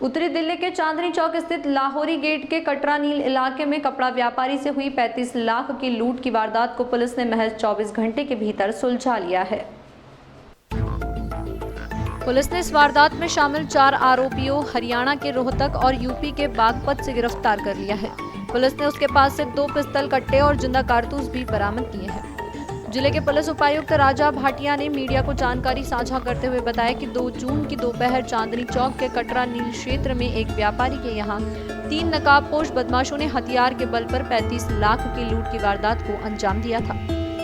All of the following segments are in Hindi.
उत्तरी दिल्ली के चांदनी चौक स्थित लाहौरी गेट के कटरा नील इलाके में कपड़ा व्यापारी से हुई 35 लाख की लूट की वारदात को पुलिस ने महज 24 घंटे के भीतर सुलझा लिया है। पुलिस ने इस वारदात में शामिल 4 आरोपियों हरियाणा के रोहतक और यूपी के बागपत से गिरफ्तार कर लिया है। पुलिस ने उसके पास से 2 पिस्तल कट्टे और जिंदा कारतूस भी बरामद किए हैं। जिले के पुलिस उपायुक्त राजा भाटिया ने मीडिया को जानकारी साझा करते हुए बताया कि 2 जून की दोपहर चांदनी चौक के कटरा नील क्षेत्र में एक व्यापारी के यहां 3 नकाबपोश बदमाशों ने हथियार के बल पर 35 लाख की लूट की वारदात को अंजाम दिया था।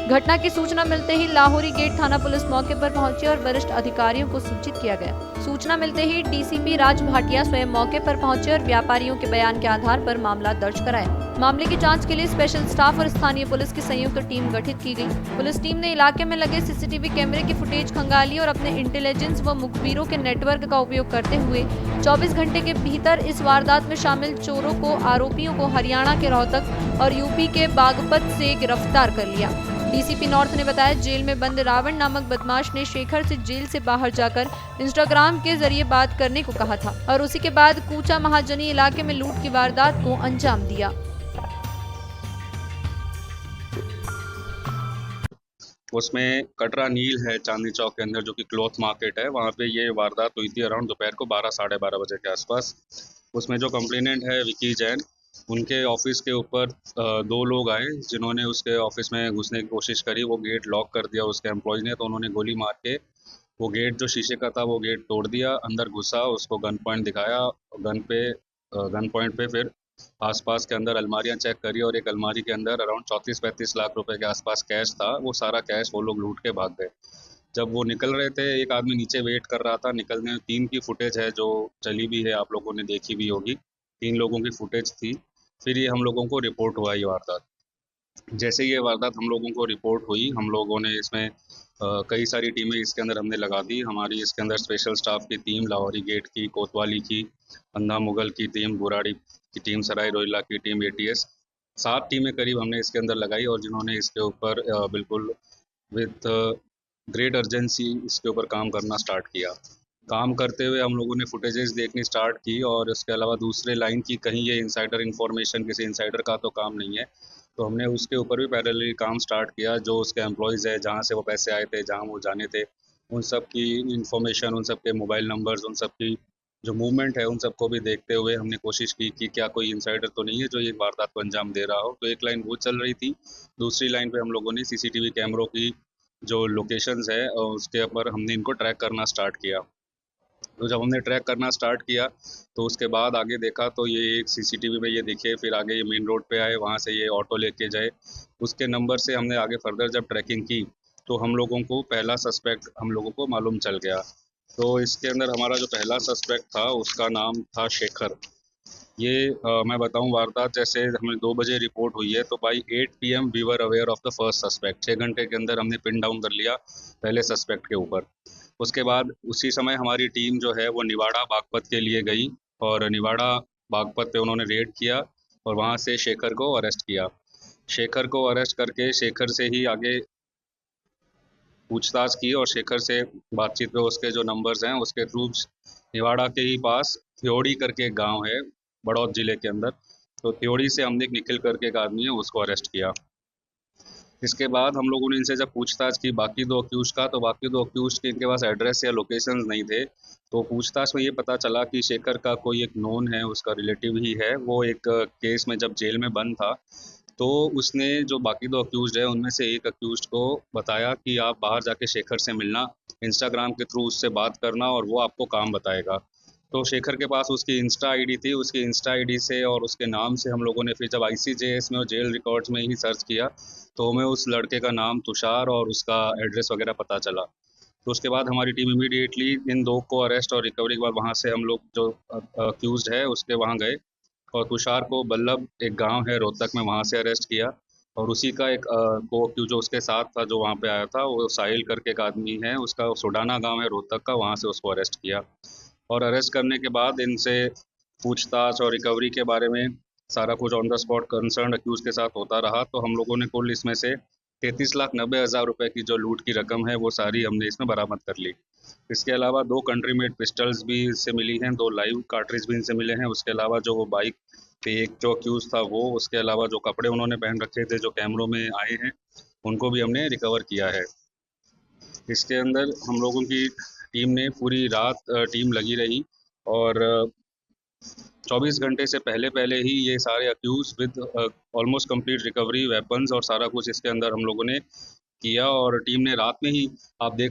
घटना की सूचना मिलते ही लाहौरी गेट थाना पुलिस मौके पर पहुंची और वरिष्ठ अधिकारियों को सूचित किया गया। सूचना मिलते ही डीसीपी राज भाटिया स्वयं मौके पर पहुंचे और व्यापारियों के बयान के आधार पर मामला दर्ज कराया। मामले की जांच के लिए स्पेशल स्टाफ और स्थानीय पुलिस की संयुक्त टीम गठित की गई। पुलिस टीम ने इलाके में लगे सीसीटीवी कैमरे की फुटेज खंगाली और अपने इंटेलिजेंस व मुखबिरों के नेटवर्क का उपयोग करते हुए 24 घंटे के भीतर इस वारदात में शामिल चोरों को आरोपियों को हरियाणा के रोहतक और यूपी के बागपत से गिरफ्तार कर लिया। डीसीपी नॉर्थ ने बताया, जेल में बंद रावण नामक बदमाश ने शेखर से जेल से बाहर जाकर इंस्टाग्राम के जरिए बात करने को कहा था और उसी के बाद कूचा महाजनी इलाके में लूट की वारदात को अंजाम दिया। उसमें कटरा नील है चांदनी चौक के अंदर, जो कि क्लॉथ मार्केट है, वहाँ पे ये वारदात हुई थी अराउंड दोपहर को 12 साढ़े 12 बजे के आसपास। उसमें जो कंप्लेनेंट है विकी जैन, उनके ऑफिस के ऊपर 2 लोग आए जिन्होंने उसके ऑफिस में घुसने की कोशिश करी। वो गेट लॉक कर दिया उसके एम्प्लॉय ने, तो उन्होंने गोली मार के वो गेट जो शीशे का था वो गेट तोड़ दिया। अंदर घुसा, उसको गन पॉइंट दिखाया, गन पॉइंट पे फिर आसपास के अंदर अलमारियां चेक करी और एक अलमारी के अंदर अराउंड 34-35 लाख रुपए के आसपास कैश था। वो सारा कैश वो लोग लूट के भाग गए। जब वो निकल रहे थे, एक आदमी नीचे वेट कर रहा था निकलने में। 3 की फुटेज है जो चली भी है, आप लोगों ने देखी भी होगी। 3 लोगों की फुटेज थी। फिर ये हम लोगों को रिपोर्ट हुआ ये वारदात। जैसे ये वारदात हम लोगों को रिपोर्ट हुई, हम लोगों ने इसमें कई सारी टीमें इसके अंदर हमने लगा दी। हमारी इसके अंदर स्पेशल स्टाफ की टीम, लाहौरी गेट की, कोतवाली की, अंधा मुगल की टीम, बुराड़ी की टीम, सराय रोहिल्ला की टीम, एटीएस, 7 टीमें करीब हमने इसके अंदर लगाई और जिन्होंने इसके ऊपर बिल्कुल विथ ग्रेट अर्जेंसी इसके ऊपर काम करना स्टार्ट किया। काम करते हुए हम लोगों ने फुटेजेस देखनी स्टार्ट की और इसके अलावा दूसरे लाइन की कहीं ये इनसाइडर इन्फॉर्मेशन, किसी इनसाइडर का तो काम नहीं है, तो हमने उसके ऊपर भी पैरेलली काम स्टार्ट किया। जो उसके एम्प्लॉयज़ है, जहाँ से वो पैसे आए थे, जहाँ वो जाने थे, उन सब की इन्फॉर्मेशन, उन सब के मोबाइल नंबर्स, उन सब की जो मूवमेंट है, उन सबको भी देखते हुए हमने कोशिश की कि क्या कोई इनसाइडर तो नहीं है जो ये वारदात को अंजाम दे रहा हो। तो एक लाइन वो चल रही थी, दूसरी लाइन पे हम लोगों ने सीसीटीवी कैमरों की जो लोकेशंस है उसके ऊपर हमने इनको ट्रैक करना स्टार्ट किया। तो जब हमने ट्रैक करना स्टार्ट किया तो उसके बाद आगे देखा तो ये एक सीसीटीवी में ये दिखे, फिर आगे ये मेन रोड पे आए, वहाँ से ये ऑटो लेके जाए। उसके नंबर से हमने आगे फर्दर जब ट्रैकिंग की तो हम लोगों को पहला सस्पेक्ट हम लोगों को मालूम चल गया। तो इसके अंदर हमारा जो पहला सस्पेक्ट था उसका नाम था शेखर। ये मैं बताऊं, वारदात जैसे हमें 2 बजे रिपोर्ट हुई है तो by 8 PM we were aware of the first suspect. 6 घंटे के अंदर हमने पिन डाउन कर लिया पहले सस्पेक्ट के ऊपर। उसके बाद उसी समय हमारी टीम जो है वो निवाड़ा बागपत के लिए गई और निवाड़ा बागपत पे उन्होंने रेड किया और वहाँ से शेखर को अरेस्ट किया। शेखर को अरेस्ट करके शेखर से ही आगे पूछताछ की और शेखर से बातचीत पे उसके जो नंबर्स हैं उसके थ्रू निवाड़ा के ही पास थ्योड़ी करके एक गांव है बड़ौद जिले के अंदर, तो थ्योड़ी से हमने एक निखिल करके एक आदमी है उसको अरेस्ट किया। इसके बाद हम लोगों ने इनसे जब पूछताछ की बाकी 2 अक्यूज का, तो बाकी 2 अक्यूज के इनके पास एड्रेस या लोकेशन नहीं थे। तो पूछताछ में ये पता चला कि शेखर का कोई एक नोन है, उसका रिलेटिव ही है। वो एक केस में जब जेल में बंद था तो उसने जो बाकी 2 अक्यूज है उनमें से एक अक्यूज को बताया कि आप बाहर जाके शेखर से मिलना, इंस्टाग्राम के थ्रू उससे बात करना और वो आपको काम बताएगा। तो शेखर के पास उसकी इंस्टा आईडी थी, उसकी इंस्टा आईडी से और उसके नाम से हम लोगों ने फिर जब ICJS में और जेल रिकॉर्ड्स में ही सर्च किया तो हमें उस लड़के का नाम तुषार और उसका एड्रेस वगैरह पता चला। तो उसके बाद हमारी टीम इमीडिएटली इन 2 को अरेस्ट और रिकवरी के बाद वहाँ से हम लोग जो अक्यूज है उसके वहाँ गए और तुषार को बल्लभ एक गांव है रोहतक में, वहाँ से अरेस्ट किया। और उसी का एक को अक्यूज जो उसके साथ था जो वहाँ पे आया था, वो साहिल करके एक आदमी है, उसका सोडाना गांव है रोहतक का, वहाँ से उसको अरेस्ट किया। और अरेस्ट करने के बाद इनसे पूछताछ और रिकवरी के बारे में सारा कुछ on the spot concern accused के साथ होता रहा। तो हम लोगों ने कुल इसमें से 33,90,000 रुपए की जो लूट की रकम है वो सारी हमने इसमें बरामद कर ली। इसके अलावा 2 कंट्री मेड पिस्टल्स भी इससे मिली हैं, 2 लाइव कार्ट्रिज भी इनसे मिले हैं। उसके अलावा जो वो बाइक पे एक जो अक्यूज़ था वो, उसके अलावा जो कपड़े उन्होंने पहन रखे थे जो कैमरों में आए हैं, उनको भी हमने रिकवर किया है। इसके अंदर हम लोगों की टीम ने पूरी रात टीम लगी रही और 24 घंटे से पहले ही ये सारे accused with almost complete recovery weapons और सारा कुछ इसके अंदर हम लोगों ने किया और टीम ने रात में ही आप देख